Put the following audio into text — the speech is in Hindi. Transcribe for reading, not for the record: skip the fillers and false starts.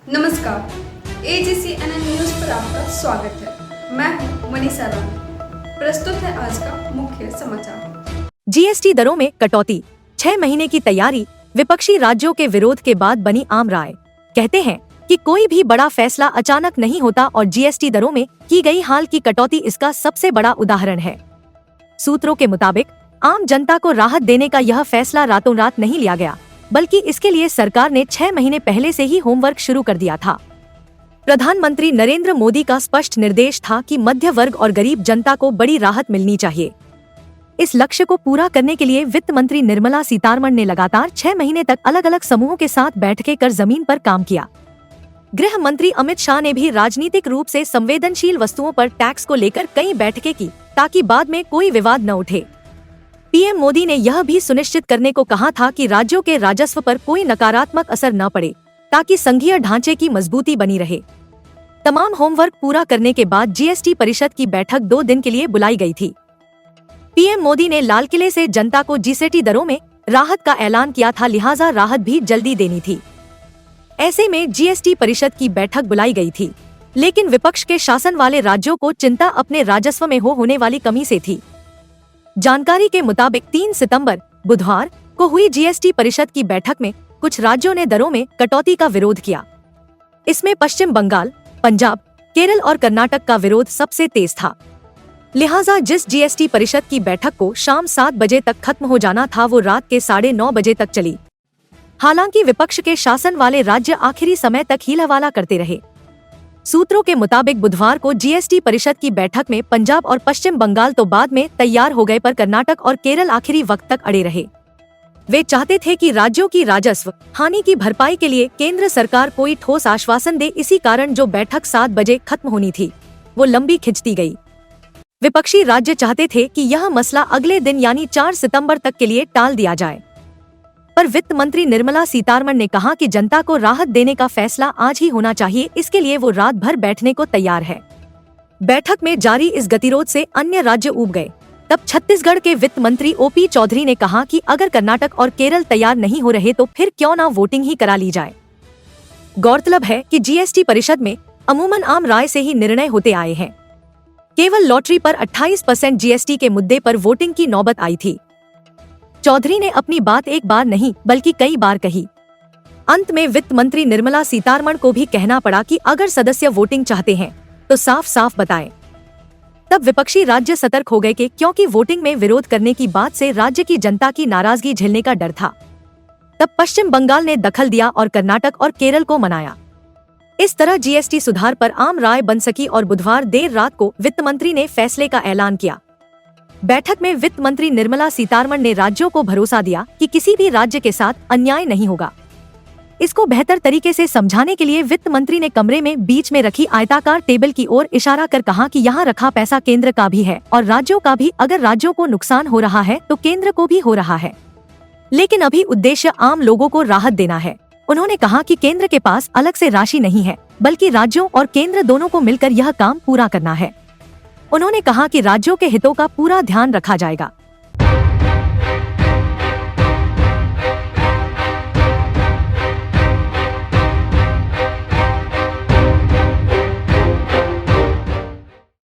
नमस्कार, AGCNN न्यूज पर आपका स्वागत है। मैं हूं मनीषा राम। प्रस्तुत है आज का मुख्य समाचार। जीएसटी दरों में कटौती, 6 महीने की तैयारी, विपक्षी राज्यों के विरोध के बाद बनी आम राय। कहते हैं कि कोई भी बड़ा फैसला अचानक नहीं होता और जीएसटी दरों में की गई हाल की कटौती इसका सबसे बड़ा उदाहरण है। सूत्रों के मुताबिक आम जनता को राहत देने का यह फैसला रातों रात नहीं लिया गया, बल्कि इसके लिए सरकार ने 6 महीने पहले से ही होमवर्क शुरू कर दिया था। प्रधानमंत्री नरेंद्र मोदी का स्पष्ट निर्देश था कि मध्य वर्ग और गरीब जनता को बड़ी राहत मिलनी चाहिए। इस लक्ष्य को पूरा करने के लिए वित्त मंत्री निर्मला सीतारमण ने लगातार 6 महीने तक अलग अलग समूहों के साथ बैठकें कर जमीन पर काम किया। गृह मंत्री अमित शाह ने भी राजनीतिक रूप से संवेदनशील वस्तुओं पर टैक्स को लेकर कई बैठकें की, ताकि बाद में कोई विवाद न उठे। पीएम मोदी ने यह भी सुनिश्चित करने को कहा था कि राज्यों के राजस्व पर कोई नकारात्मक असर न पड़े, ताकि संघीय ढांचे की मजबूती बनी रहे। तमाम होमवर्क पूरा करने के बाद जीएसटी परिषद की बैठक 2 दिन के लिए बुलाई गई थी। पीएम मोदी ने लाल किले से जनता को जीएसटी दरों में राहत का ऐलान किया था, लिहाजा राहत भी जल्दी देनी थी। ऐसे में जीएसटी परिषद की बैठक बुलाई गई थी, लेकिन विपक्ष के शासन वाले राज्यों को चिंता अपने राजस्व में होने वाली कमी से थी। जानकारी के मुताबिक 3 सितंबर बुधवार को हुई जीएसटी परिषद की बैठक में कुछ राज्यों ने दरों में कटौती का विरोध किया। इसमें पश्चिम बंगाल, पंजाब, केरल और कर्नाटक का विरोध सबसे तेज था। लिहाजा जिस जीएसटी परिषद की बैठक को शाम 7 बजे तक खत्म हो जाना था, वो रात के 9:30 बजे तक चली। हालांकि विपक्ष के शासन वाले राज्य आखिरी समय तक ही हवाला करते रहे। सूत्रों के मुताबिक बुधवार को जीएसटी परिषद की बैठक में पंजाब और पश्चिम बंगाल तो बाद में तैयार हो गए, पर कर्नाटक और केरल आखिरी वक्त तक अड़े रहे। वे चाहते थे कि राज्यों की राजस्व हानि की भरपाई के लिए केंद्र सरकार कोई ठोस आश्वासन दे। इसी कारण जो बैठक 7 बजे खत्म होनी थी, वो लंबी खिंचती गई। विपक्षी राज्य चाहते थे कि यह मसला अगले दिन यानी 4 सितंबर तक के लिए टाल दिया जाए, पर वित्त मंत्री निर्मला सीतारमण ने कहा कि जनता को राहत देने का फैसला आज ही होना चाहिए, इसके लिए वो रात भर बैठने को तैयार है। बैठक में जारी इस गतिरोध से अन्य राज्य ऊब गए। तब छत्तीसगढ़ के वित्त मंत्री ओपी चौधरी ने कहा कि अगर कर्नाटक और केरल तैयार नहीं हो रहे तो फिर क्यों ना वोटिंग ही करा ली जाए। गौरतलब है कि जीएसटी परिषद में अमूमन आम राय से ही निर्णय होते आए हैं। केवल लॉटरी पर 28% जीएसटी के मुद्दे पर वोटिंग की नौबत आई थी। चौधरी ने अपनी बात एक बार नहीं बल्कि कई बार कही। अंत में वित्त मंत्री निर्मला सीतारमण को भी कहना पड़ा कि अगर सदस्य वोटिंग चाहते हैं तो साफ साफ बताएं। तब विपक्षी राज्य सतर्क हो गए कि क्योंकि वोटिंग में विरोध करने की बात से राज्य की जनता की नाराजगी झेलने का डर था। तब पश्चिम बंगाल ने दखल दिया और कर्नाटक और केरल को मनाया। इस तरह जीएसटी सुधार पर आम राय बन सकी और बुधवार देर रात को वित्त मंत्री ने फैसले का ऐलान किया। बैठक में वित्त मंत्री निर्मला सीतारमण ने राज्यों को भरोसा दिया कि किसी भी राज्य के साथ अन्याय नहीं होगा। इसको बेहतर तरीके से समझाने के लिए वित्त मंत्री ने कमरे में बीच में रखी आयताकार टेबल की ओर इशारा कर कहा कि यहाँ रखा पैसा केंद्र का भी है और राज्यों का भी। अगर राज्यों को नुकसान हो रहा है तो केंद्र को भी हो रहा है, लेकिन अभी उद्देश्य आम लोगों को राहत देना है। उन्होंने कहा कि केंद्र के पास अलग से राशि नहीं है, बल्कि राज्यों और केंद्र दोनों को मिलकर यह काम पूरा करना है। उन्होंने कहा कि राज्यों के हितों का पूरा ध्यान रखा जाएगा।